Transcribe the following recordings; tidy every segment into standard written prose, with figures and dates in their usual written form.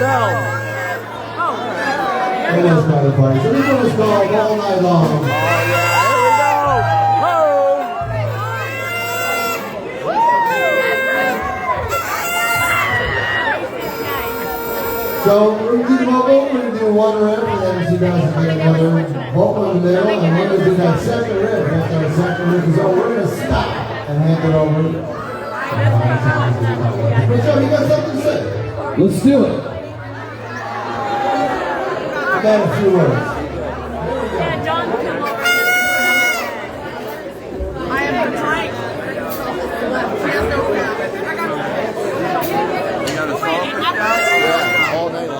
It is quite a party. So this one is called All Night Long. So we're going to do the vocal, we're going to do one riff, and then you guys will get another vocal in the middle, and we're going to do that second riff. After our second riff is over, we're going to stop and hand it over. Rachel, you got something to say? Let's do it. I got a few words. Yeah, John, come over. I am the mic. You got a song? Yeah, all night long.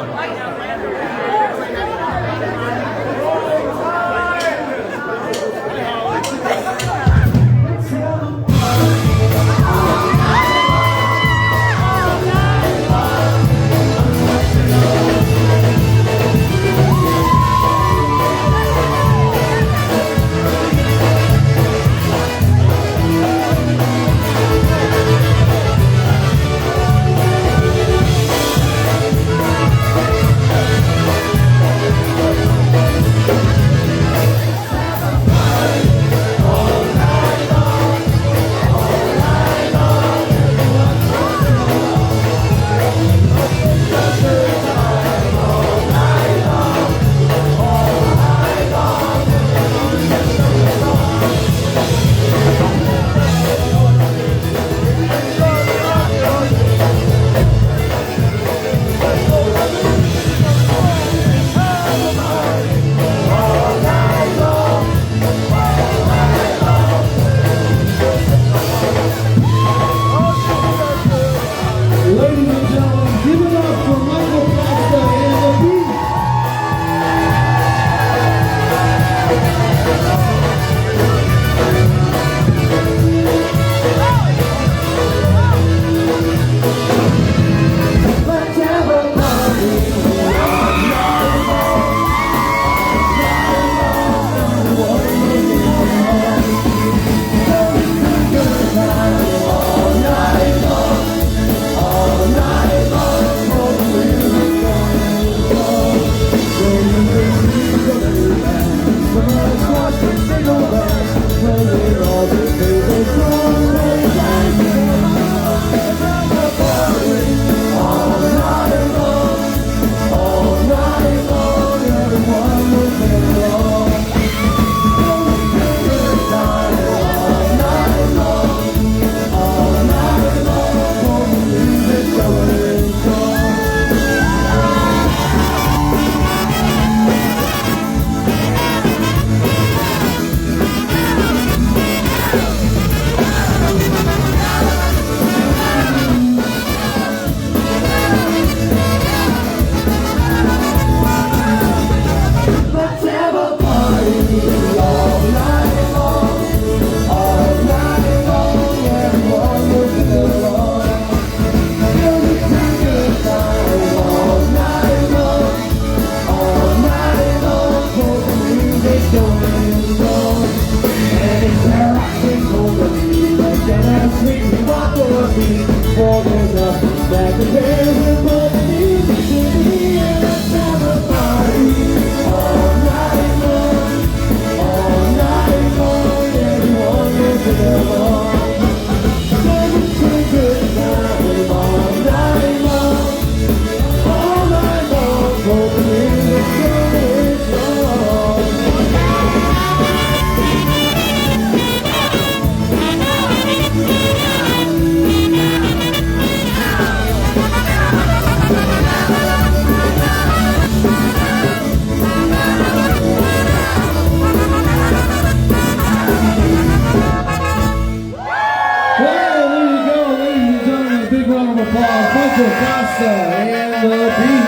PucoYashu's and the beat.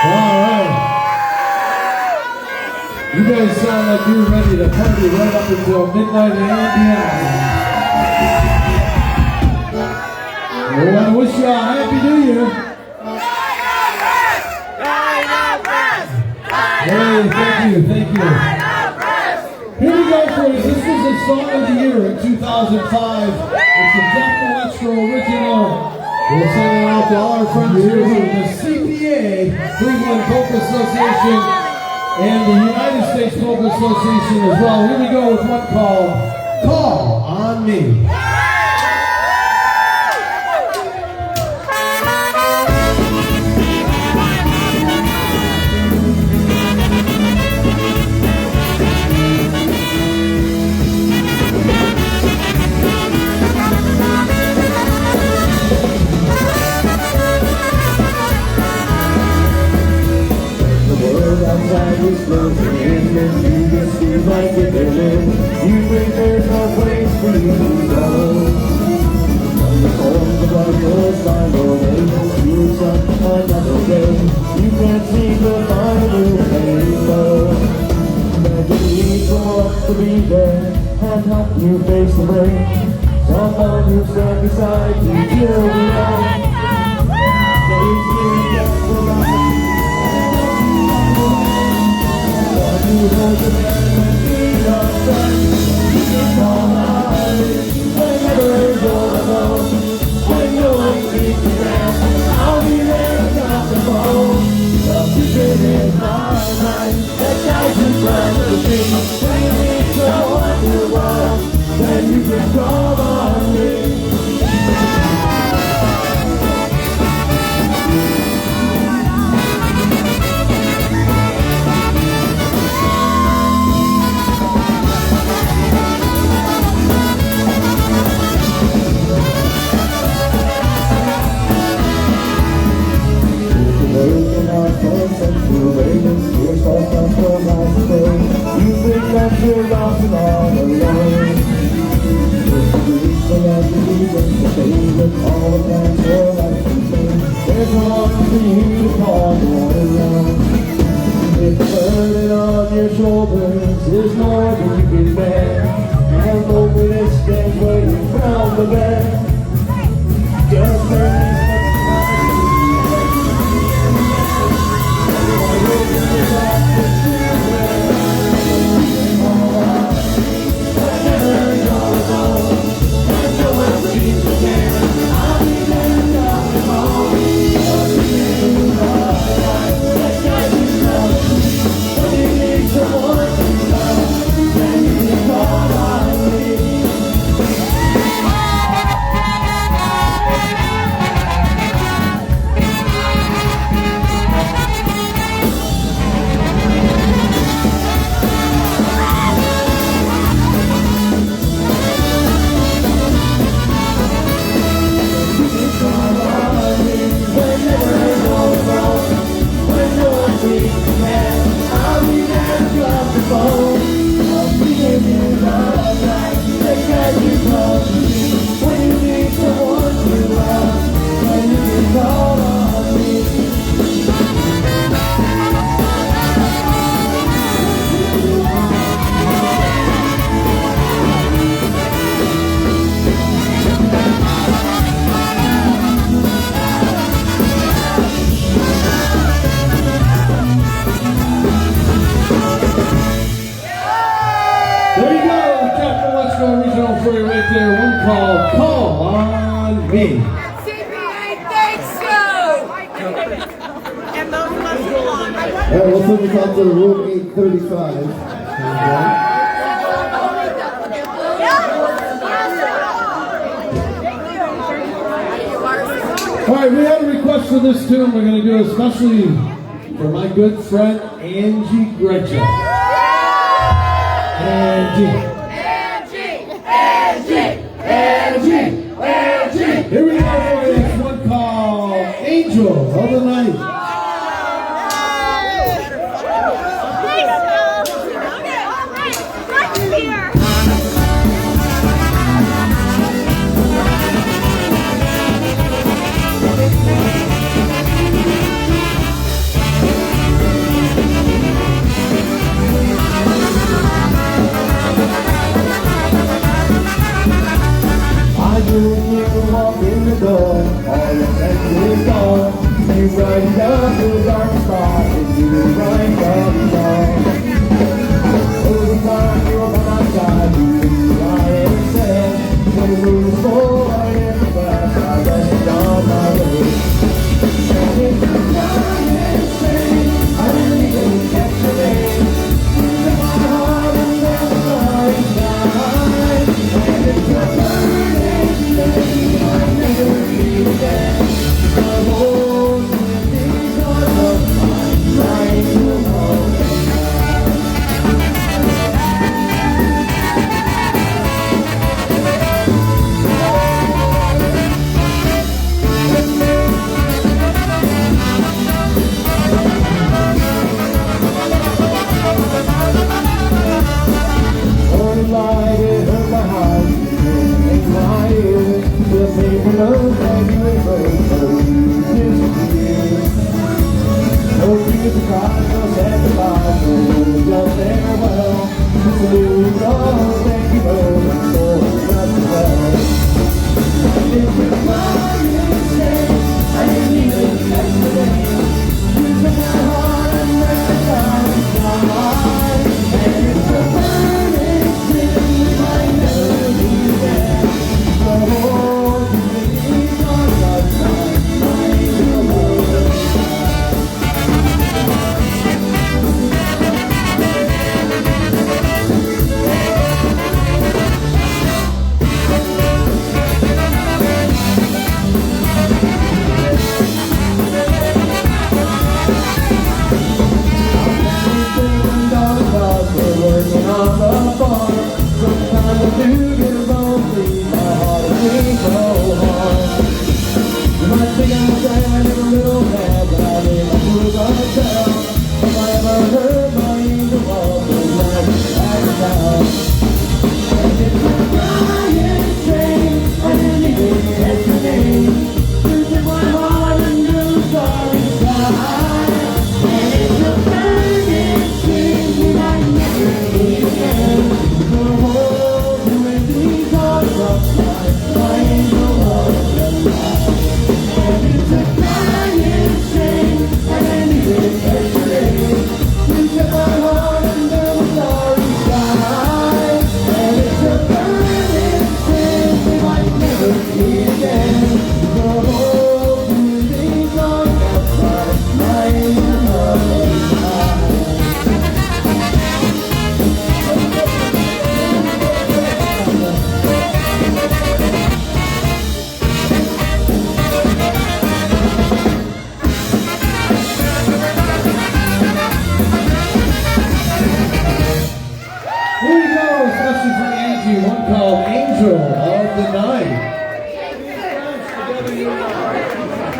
All right. You guys sound like you're ready to party right up until midnight and beyond. I want to wish you all a Happy New Year. Hey, thank you. Here we go, folks. This was the song of the year in 2005. It's the Death Electro original. We'll sing it out. out to all our friends here from the CPA, Cleveland Polka Association, and the United States Polka Association as well. Here we go with one called Call on Me. Outside is closing in, and you can see like you're living. You think there's no place for you to go. From the cold above your spinal vein, you're stuck another day. You can't seem to find a rainbow. But you need someone to be there and help you face the rain. Someone who's stand beside you till the end. Saves you just for life. You hold the hand and be your friend. You can call on me whenever you're alone. When you're weak again, I'll be there to count the phone. Love to sit in my mind that guides you from the sea. When you need someone to love, then you can call on me. You think that you're lost and all alone. It's the grief that you need and the pain that all the plans for life to change. There's no one for you to call your own. If the burden on your shoulders is more than you can bear, and loneliness stands waiting from the bed, just turn this Call on Me. CPA thanks you! And those must belong. All right, we'll send this out to room 835. All right, we have a request for this tune. We're going to do it especially for my good friend Angie Gretchen. Angie. Here we go for this one called Angel of the Night. Walk in the door, all your senses is gone. You brighten up the dark spot into the bright dark dawn. Over time you're by my side, you lie and said, when the moon is full, I am the glass, I rest on my way.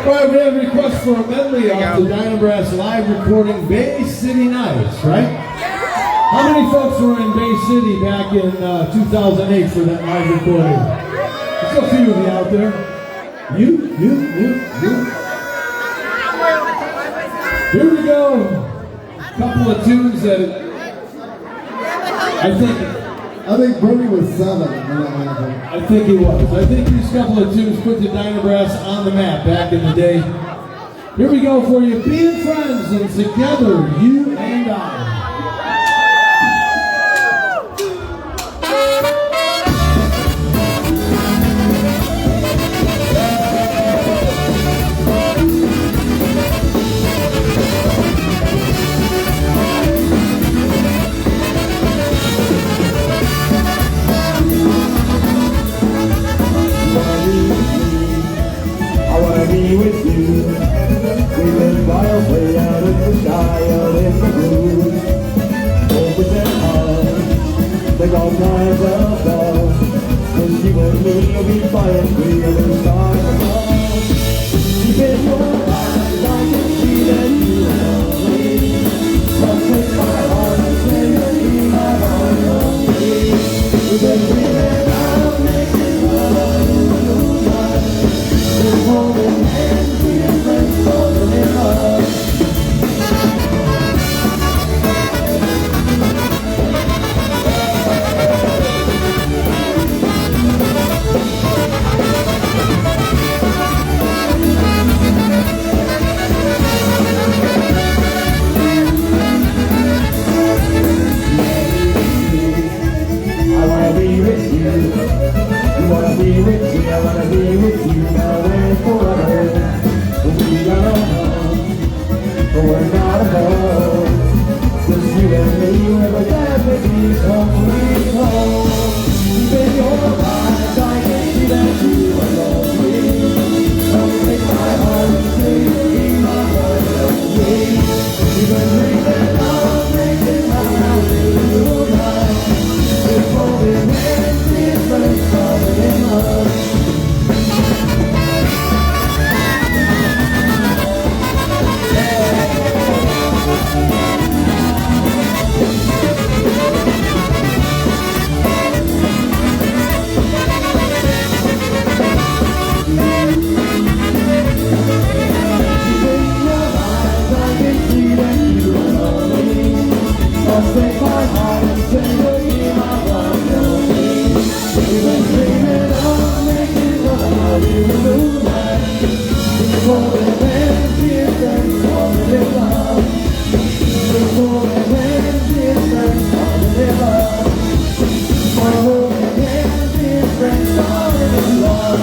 All right, we have a request for a medley off the DynaBrass live recording Bay City Nights, right? How many folks were in Bay City back in 2008 for that live recording? There's a few of you out there. You. Here we go. A couple of tunes that I think Bernie was 7 when that happened. I think he was. I think these couple of tunes put the DynaBrass on the map back in the day. Here we go for you, being friends and together, you and I. Be with you. We live by our way out in the sky, out in the blue. Open their hearts, take all kinds of love. Cause you and me will be flying free in the sky above. Deep in your eyes, I can see that you love me. So take my heart and say that you my heart love me. We've been dreaming about making love in the moonlight. We're holding hands, being friends, falling in love. I wanna be with you. You wanna be with me, I wanna be with you now and forever. We'll be alone, but we're not alone. Just you and me, wherever that may be, home sweet home. Deep in your eyes, I can see that you are lonely. Don't take my heart and say you keep my heart lonely. You've been dreaming of making love in the moonlight. We're holding hands, being friends, falling in love. Take my heart and say that you my love, lonely. We've been dreaming of making love in the moonlight. We're holding hands, being friends, falling in love. We're holding hands, being friends, falling in love. We're holding hands, being friends, falling in love.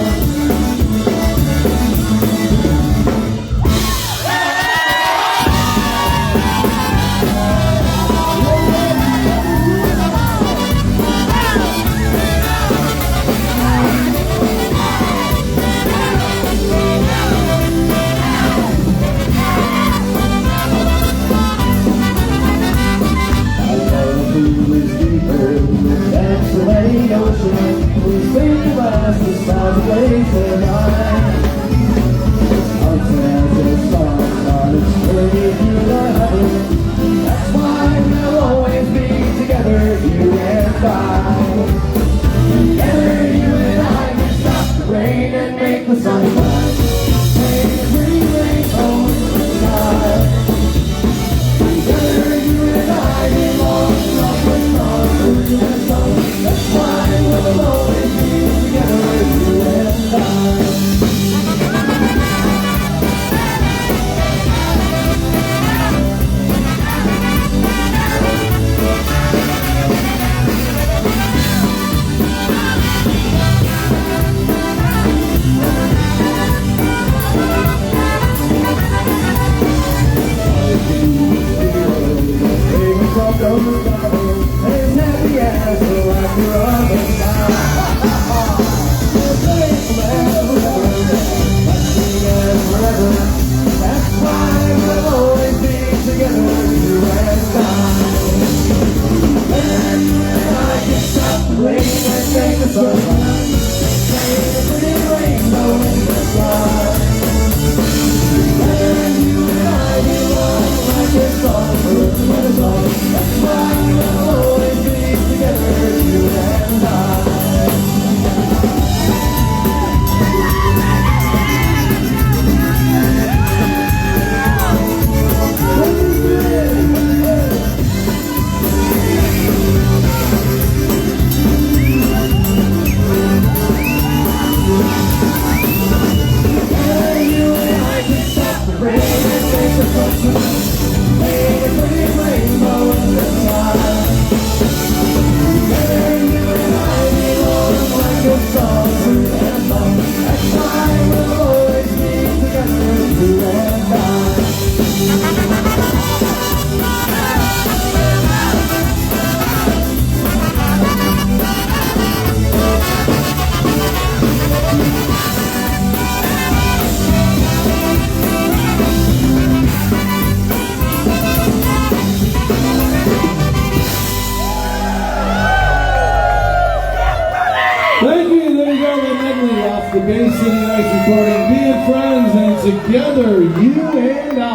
friends, and together, you and I.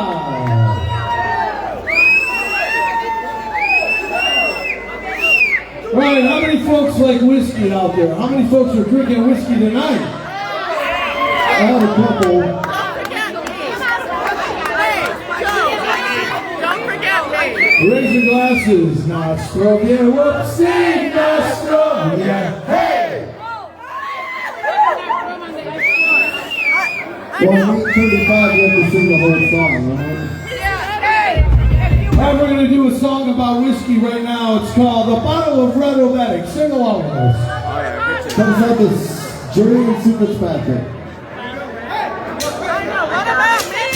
Right, how many folks like whiskey out there? How many folks are drinking whiskey tonight? I have a couple. Don't forget me. Raise your glasses, nostro. Yeah, whoopsie, nostro. Yeah, hey! Well, 8:35, you have to sing the whole song, right? All right, we're going to do a song about whiskey right now. It's called The Bottle of Red Omatic. Sing along with us. Comes out this Jerry and Secrets Patrick. What about me?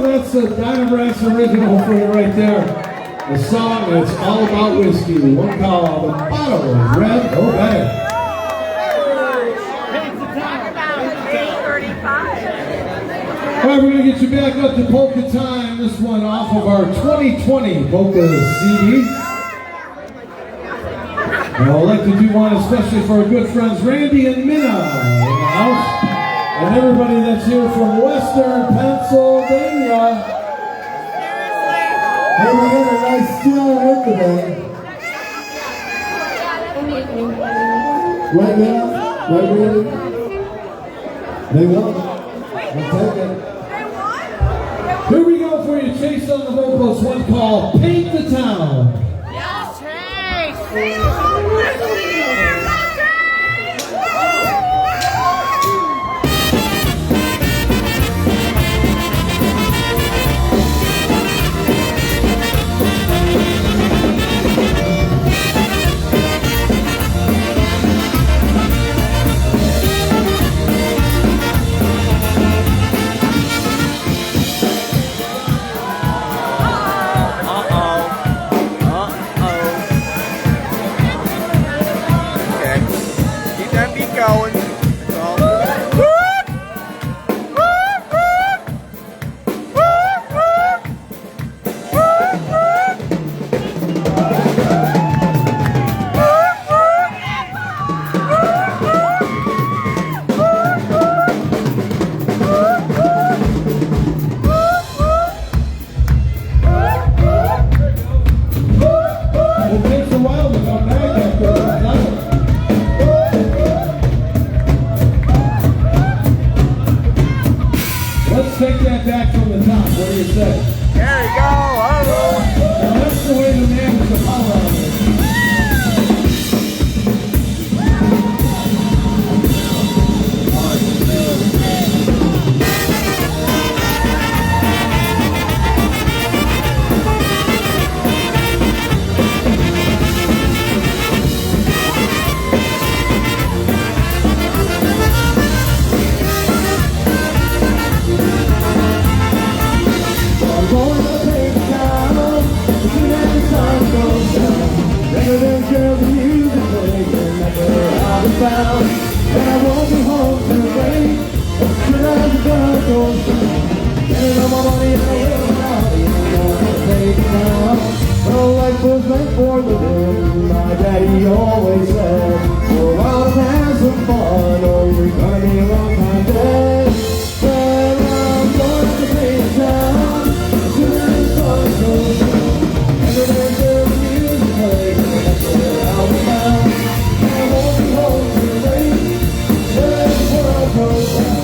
That's a DynaBrass original for you right there. A song that's all about whiskey. One called The Bottle of Red Omatic. All right, we're going to get you back up to polka time. This one off of our 2020 polka CD. And I'd like to do one especially for our good friends Randy and Minna in the house. And everybody that's here from Western Pennsylvania. Hey, we got a nice steel with today. Right now? Right ready? They won. I'll take it. Here we go for you. Chase on the vocals. One called Paint the Town. down, and I won't be home too late. Soon as the girl goes down, and all my money I will have, I'm gonna take it down. Well, life was meant for living, my daddy always said. Go out and have some fun, or you're gonna be a long time dead. But I'm going to take it down, soon as the sun goes down. And there's the music playing, that's where I'll be found. And I won't be home too late, soon as the world goes down.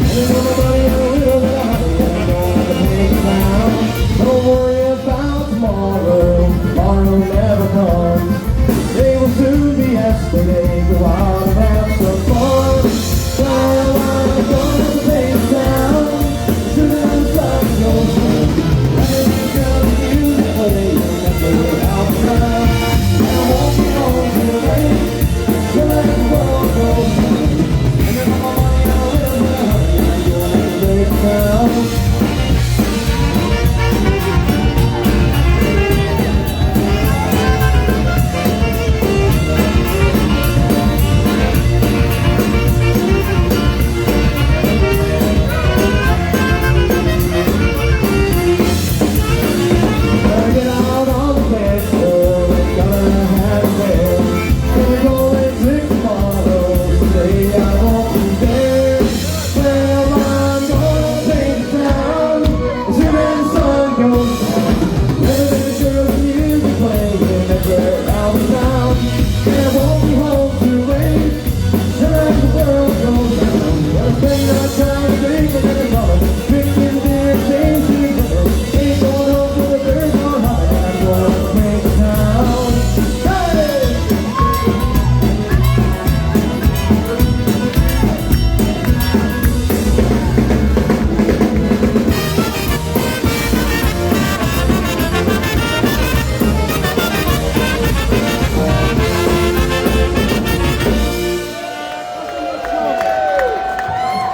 And all my money I will have, I'm gonna take it down. Don't worry about tomorrow, tomorrow never comes. They will soon be yesterday, go out and have some fun. So I'm gonna take it down, soon as the sun goes down. And it's gonna be music playing, that's where I'll be found. And I won't be home too late, till the world goes down. And then all my money I will have, I'm gonna take it down.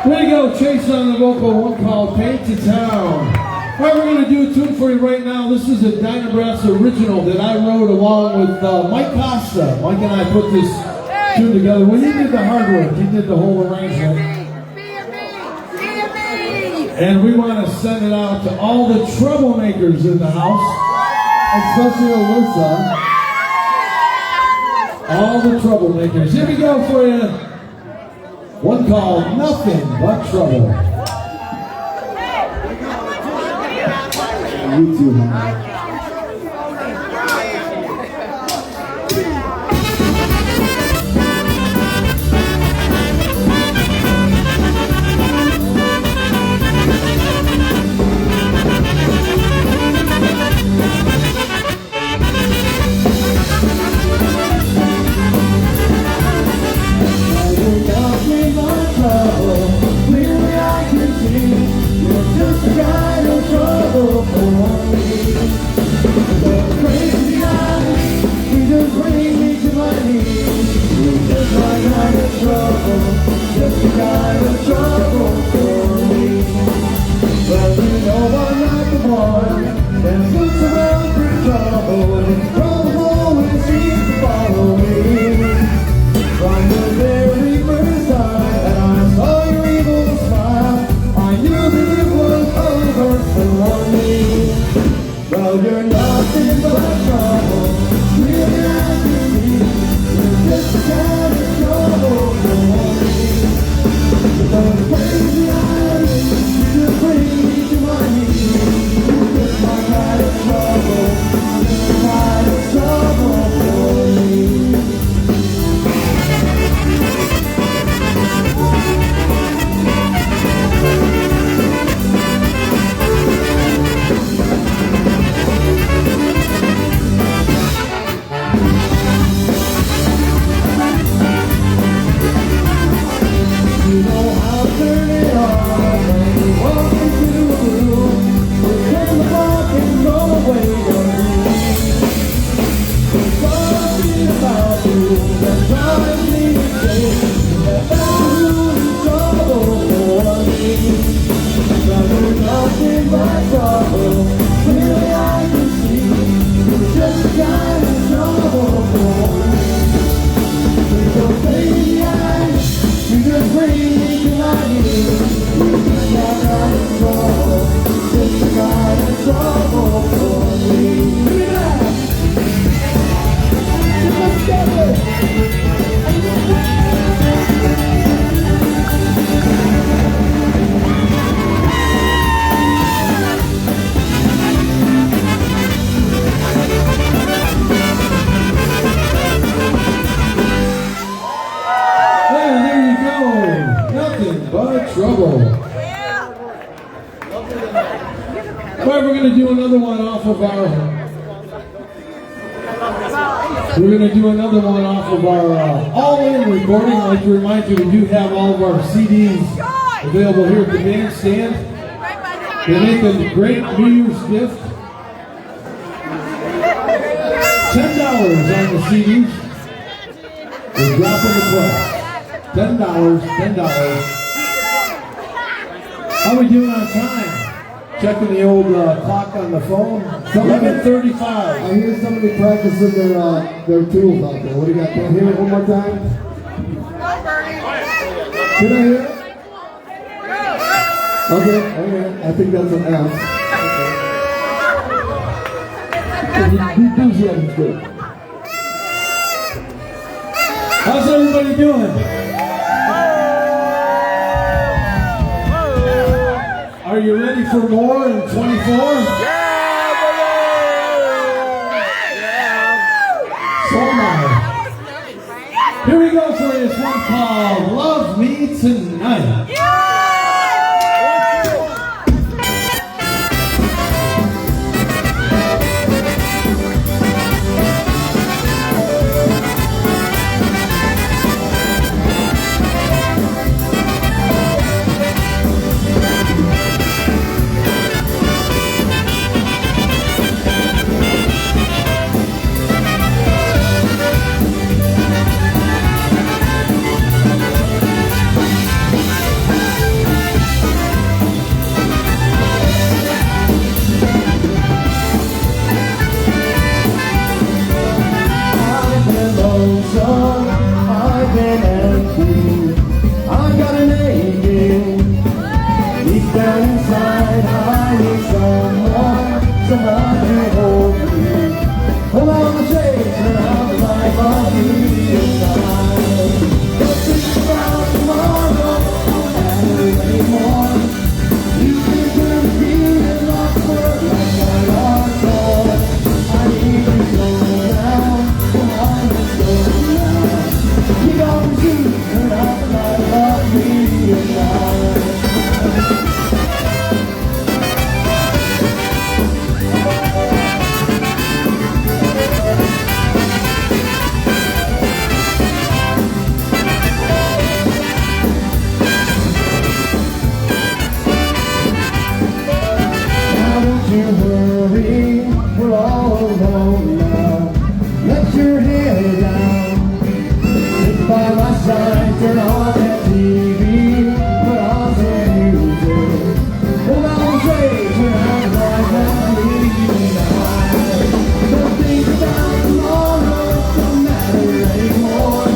Way to go, Chase on the vocal, one called Paint to Town. All right, we're going to do a tune for you right now. This is a DynaBrass original that I wrote along with Mike Costa. Mike and I put this tune together. When he did the hard work, he did the whole arrangement. And we want to send it out to all the troublemakers in the house. Especially Alyssa. All the troublemakers. Here we go for you. One called Nothing But Trouble. You too, man. Just a kind of trouble for me. But you know I'm not the one that looks around for trouble, and trouble always seems to follow me. From the very first time that I saw your evil smile, I knew that it was over for me. Well, you're nothing but trouble, really as you see. You're just a kind of trouble for me. Those crazy eyes, you just bring me to my knees. Just my kind of trouble, just my kind of trouble for me. but trouble. All right, we're going to do another one off of our. We're going to do another one off of our all-in recording. I'd like to remind you, we do have all of our CDs available here at the bandstand. They make a great New Year's gift. $10 on the CDs. We're dropping the price. $10. How we doing on time? Checking the old clock on the phone. 11:35. I hear somebody practicing their tools out there. What do you got? Can I hear it one more time? Can I hear it? Okay. I think that's an F. The enthusiasm's good. How's everybody doing? Are you ready for more in 24? So am I. Here we go for this one called Love Me Tonight. I've been empty. I've got an aching. Deep down inside, I need someone to hold me. Hold on the shades and I'll life of me inside. Don't think about tomorrow, don't matter anymore. You can turn the key and lock the world like my heart door. I need you so now. Come on, let's go now. You got me too, and I'm not love me tonight. Now don't you worry, we're all alone now. Let your head down. Sit by my side, turn on that TV, put on some music. Hold on the shades, turn out the light, now leave tonight. Don't think about tomorrow, don't matter anymore.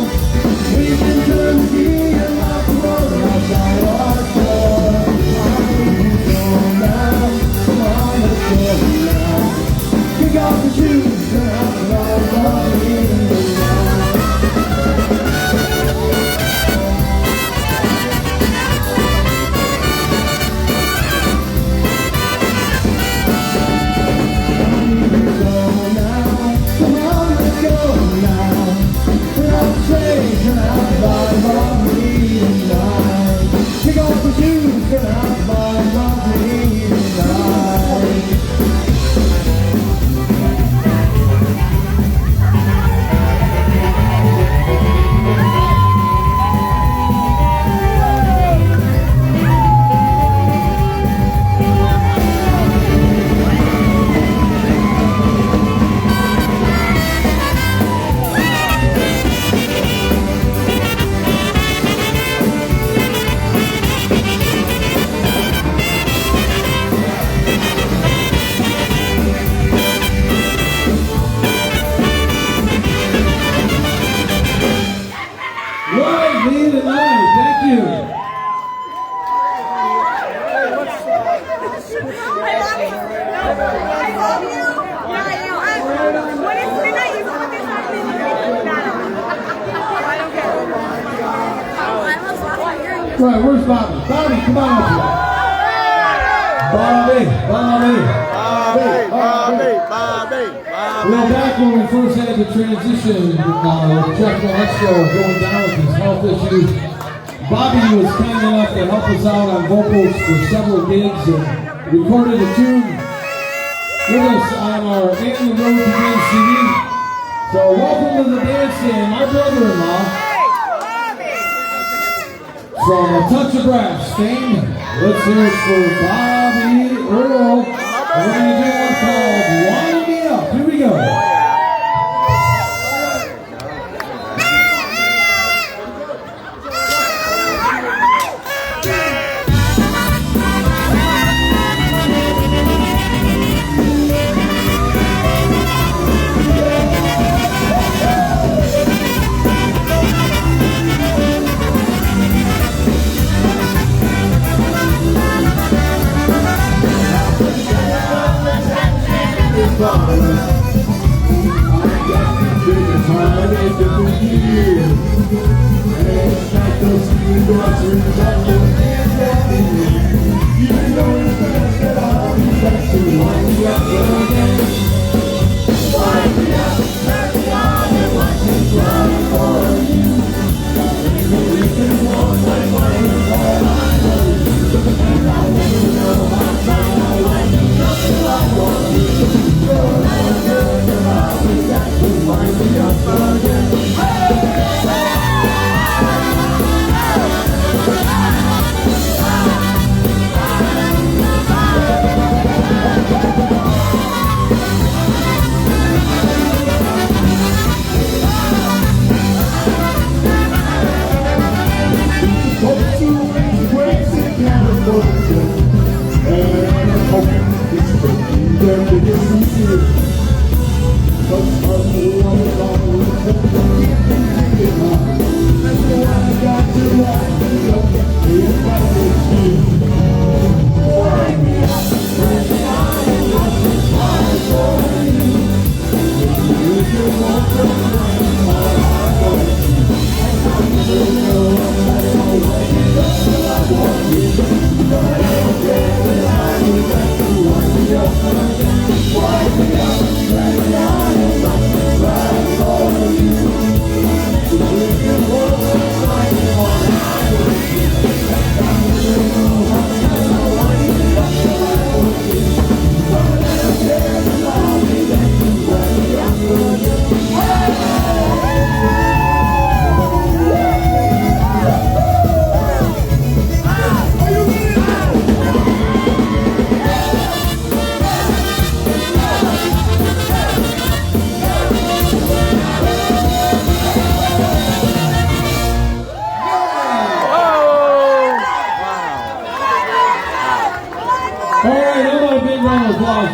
We can turn the key and lock the world outside our door. I need you so now, come on, let's go now. Kick off the shoes, turn out the light, now leave tonight. Love Me Tonight. Thank you. Right, where's Bobby? Bobby, come on up here. Well, back when we first had the transition, Chuck Gillespie going down with his health issues, Bobby was kind enough to help us out on vocals for several gigs and recorded a tune with us on our And the Road to Dance CD. So welcome to the dance stand, my brother-in-law from A Touch of Brass fame. Let's hear it for Bobby Earl. We're going to do one called Wind Me Up. Here we go.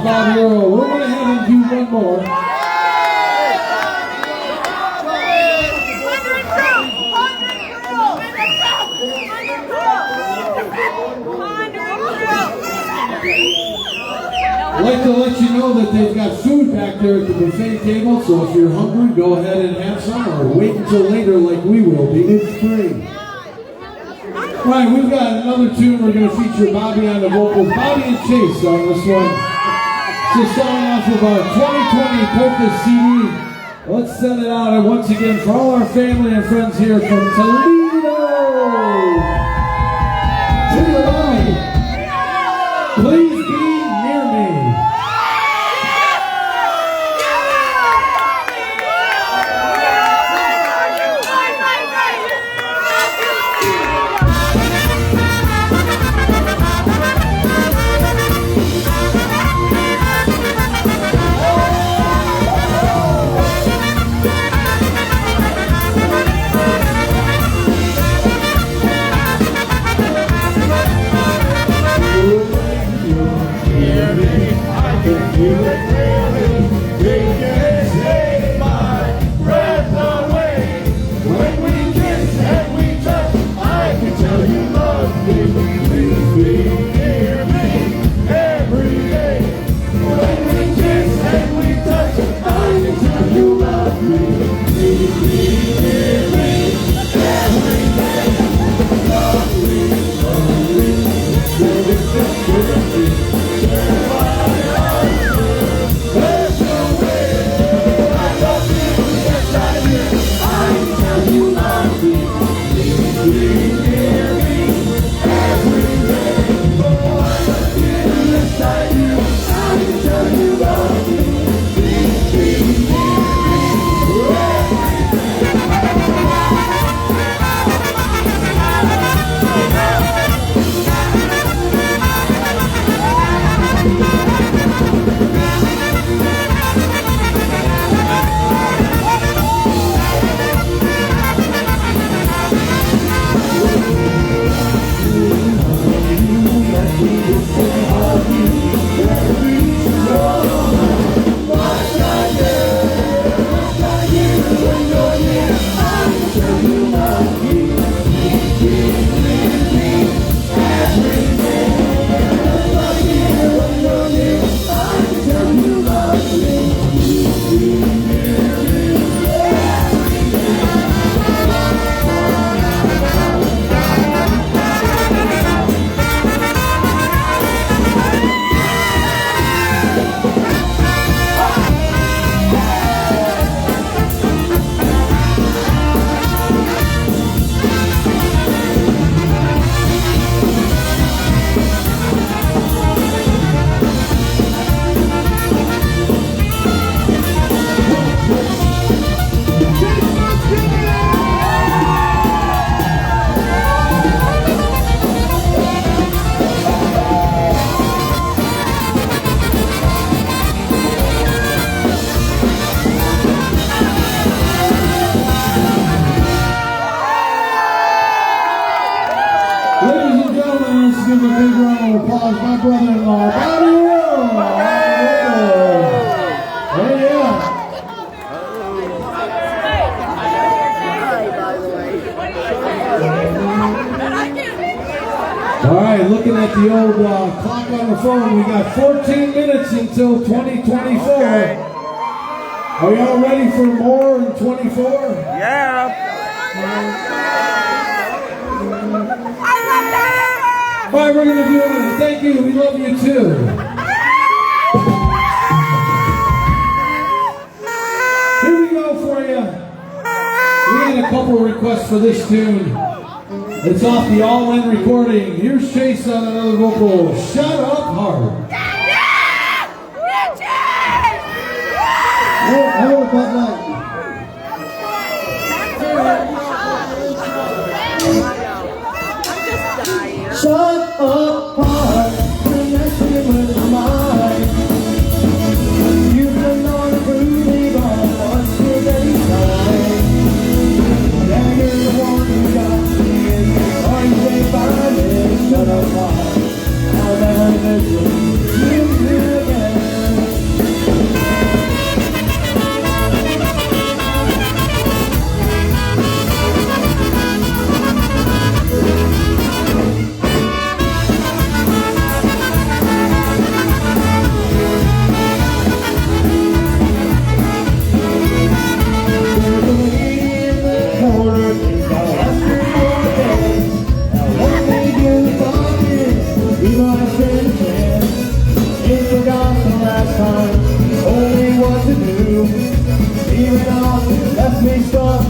Bobby Earl. We're going to have him do one more. I'd like to let you know that they've got food back there at the buffet table, so if you're hungry, go ahead and have some, or wait until later like we will be. It's free. Right, we've got another tune. We're going to feature Bobby on the vocals. Bobby and Chase on this one. Just starting off of our 2020 Polka CD. Let's send it out, and once again for all our family and friends here from Toledo. Please be near me. Please, Let's give a big round of applause. My brother-in-law, Bobby Will. Hey, yeah. All right, looking at the old clock on the phone, we got 14 minutes until 2024. Are y'all ready for more in 24? Yeah. All right, we're going to do it. Thank you. We love you too. Here we go for you. We had a couple requests for this tune. It's off the All-In recording. Here's Chase on another vocal. Shut Up Hard. Hello, Bud Light. Shut up, heart, connected with mine. You've been on a groovy ball once your daytime. Yeah, you're the one who got me in the orange by me. Shut up, heart, I'll never listen to you again. Left me stuck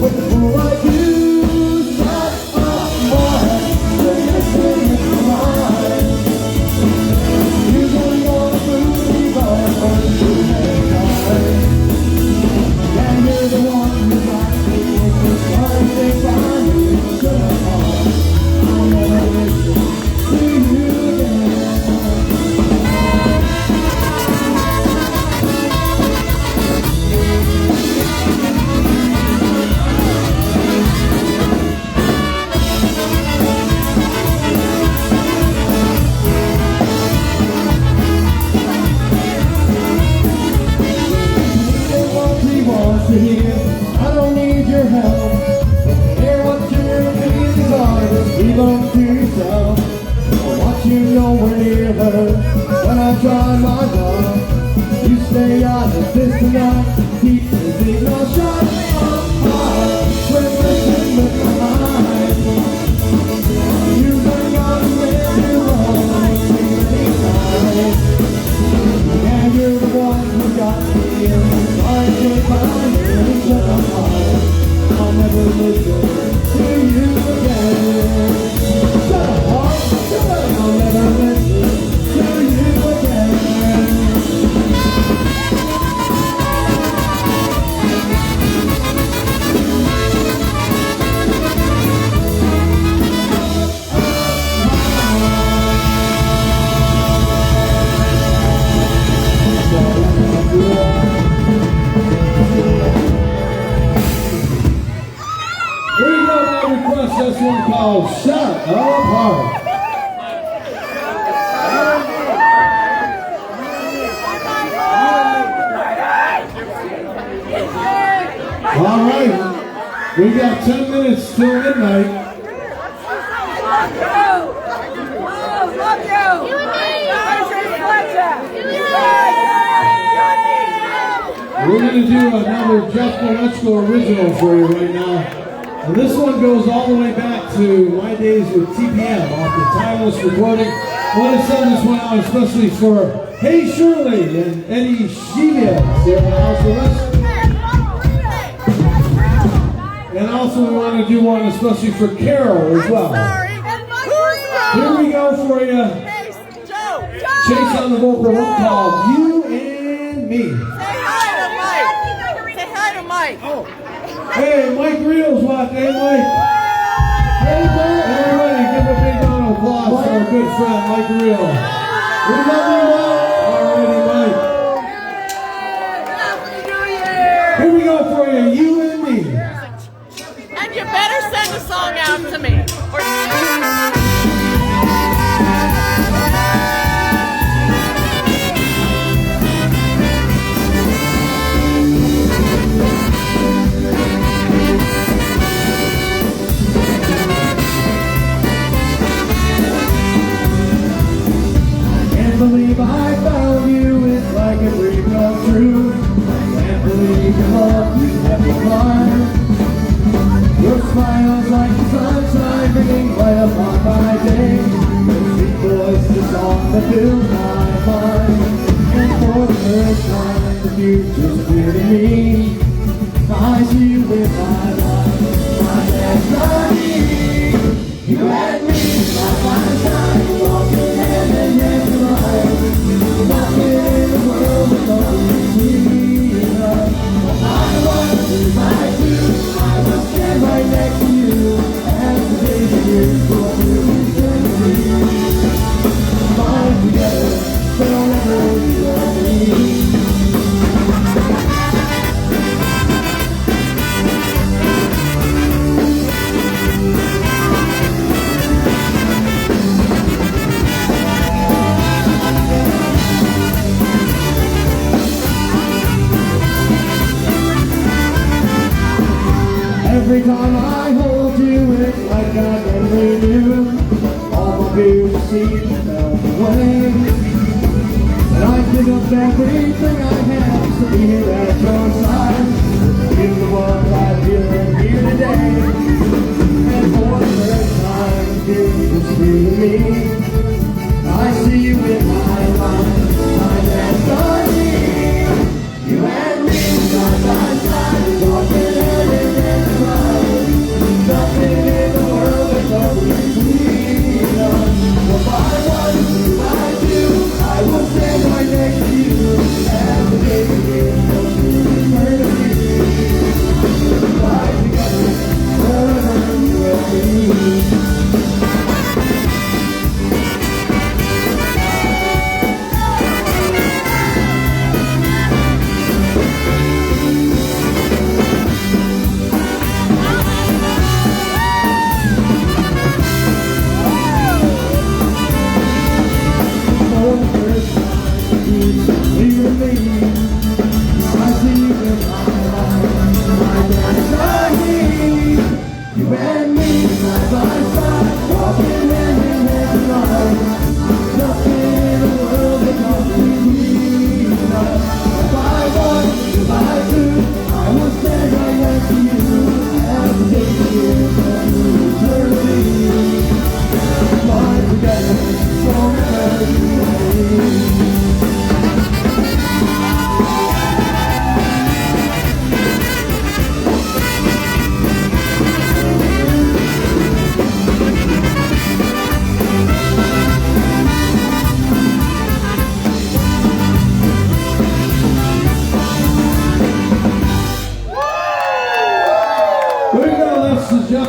with the fool like you. Shut up, boy, you're missing your mind. You don't want to prove me wrong for too many times. Yeah, you're the one who got me in this hard thing by you. Shut up, boy, I'll never listen to you again. I don't need your help. Hear what your opinions are, just leave them to yourself. I want you nowhere near her when I try my bluff. You stay out of this enough, keep the signal shut up high. We're missing with my mind. You bring on a way wrong too many times. Yeah, you're the one who got me in this hard shape by you. Shut up, heart, I'll never listen to you again. Shut up, heart, shut up, I'll never listen to you again. This one called Shut Up Hard. All right, we got 10 minutes till midnight. We're going to do another Jeff Electrical original for you right now. And this one goes all the way back to my days with TPM off the Timeless recording. I want to send this one out especially for Hey Shirley and Eddie Shevia here in the house with us. And also we want to do one especially for Carol as well. Here we go for you. Chase on the vocal roll called You and Me. Say hi to Mike. Oh. Hey, Mike Reel's watching. Hey, Mike. Hey, Mike. Everybody, give a big round of applause for our good friend, Mike Reel. We love you, Mike. All righty, Mike. Happy New Year. Here we go for you, You and Me. And you better send a song out to me. Or can't believe I found you, it's like a dream come true. Can't believe your love you never find. Your smile's like the sunshine bringing light upon my day. Your sweet voice is song that fills my mind. And for the first time the future's clear to me. I see you in my life, my destiny. You and me, side by side, walking hand in hand tonight. Walking in the world with only between us. I want to find you, I will stand right next to you. As the days and years go through eternity. Bind together, forever you and me. Every time I hold you, it's like I never knew. All my fears seem to melt away. And I give up everything I have to be here at your side. You're the one I feel here today. And for the first time, you just feel me. I see you in my life, my destiny. You and me, side by side, walking hand in hand. Nothing in the world is only between us. Well, by one, I do, I will stand right next to you. As the day begins, go through eternity. Fly together, forever you and me.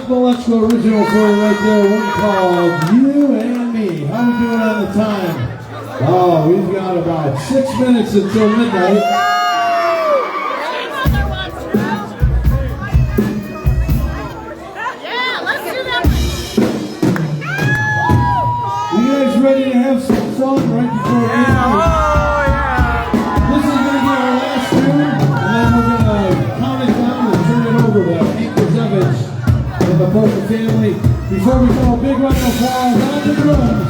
Let's go original for you right there, one called You and Me. How we doing on the time? Oh, we've got about 6 minutes until midnight. Yeah, let's do that. You guys ready to have some fun right before midnight? This is going to be our last tune, and then we're going to count it down and turn it over to Hank Kazevich and the Polka family. Before we go, a big round of applause on the drums,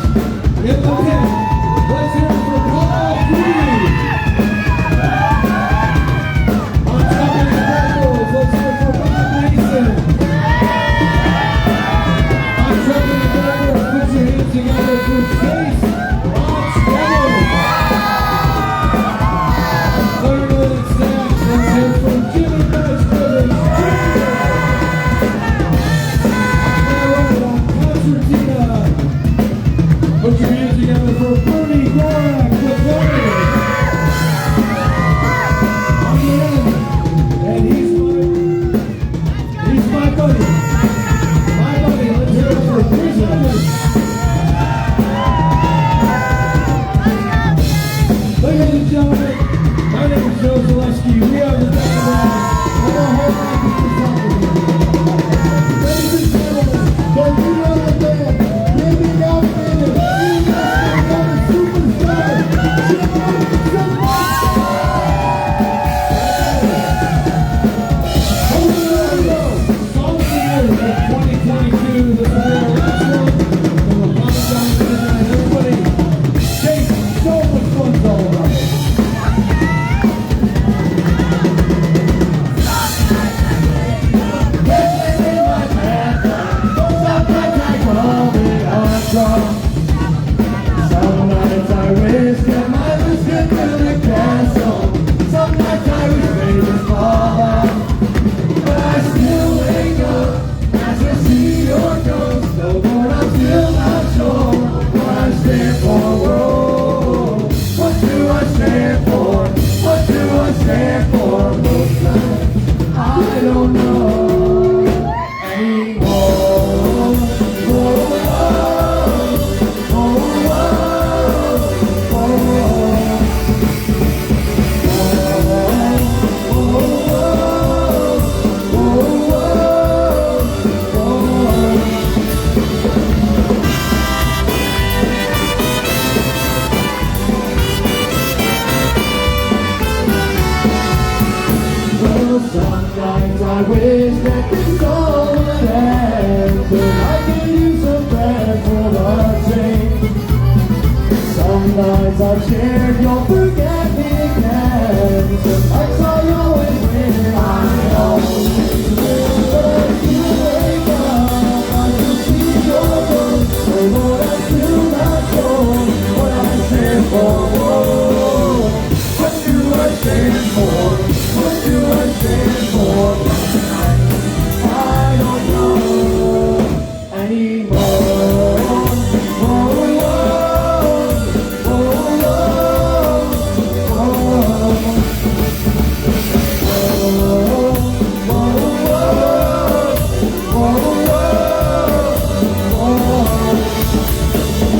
in the pit. Let's hear it for Paul Green. On top of the vocals, let's hear it for Bob Mason. On top of the vocals, put your hands together for Chase Ross Brothers. Clarinet and sax, let's hear it for Jimmy Bush Brothers. Put your hands together for Bernie Gorak with Bernie. And he's my buddy. My buddy, let's hear it for Prisoners. Ladies and gentlemen, my name is Joe Zaleski. We are the DynaBrass. I'm a whole lot of people. Ladies and gentlemen, don't you know the band? Give me your minute. I wish that this all would end, so I can use some friends for the change. Some nights I've shared your forget me again. Some nights I always win, I always win. But as you wake up, I can see your ghost. So Lord, I still not sure what I stand for. What do I stand for? What do I stand for? I don't know anymore.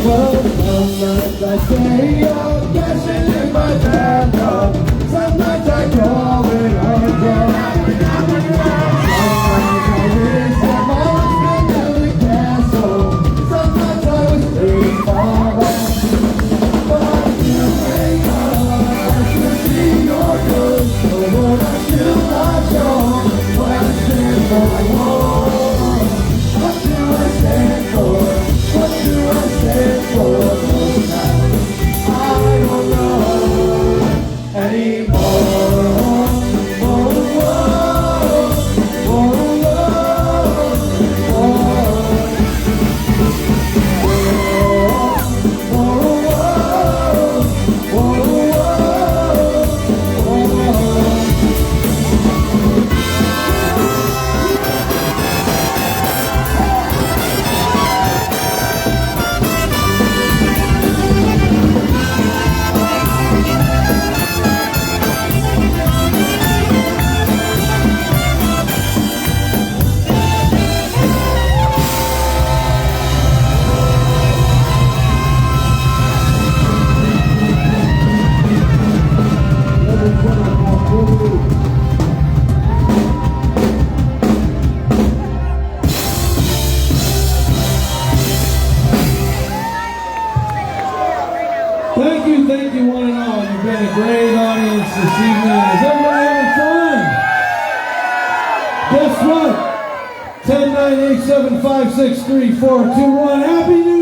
Sometimes I say I'm guessing in my bathtub. Sometimes I call it undone. Sometimes I wish that my husband built a castle. Sometimes I was pretty far off. But I still wake up, I still see your ghost. Oh Lord, I'm still not sure what I stand for. What do I stand for? What do I stand for? I don't know anymore. Thank you one and all. You've been a great audience this evening. Is everybody having fun? Guess what? 10, 9, 8, 7, 5, 6, 3, 4, 2, 1. Happy New Year!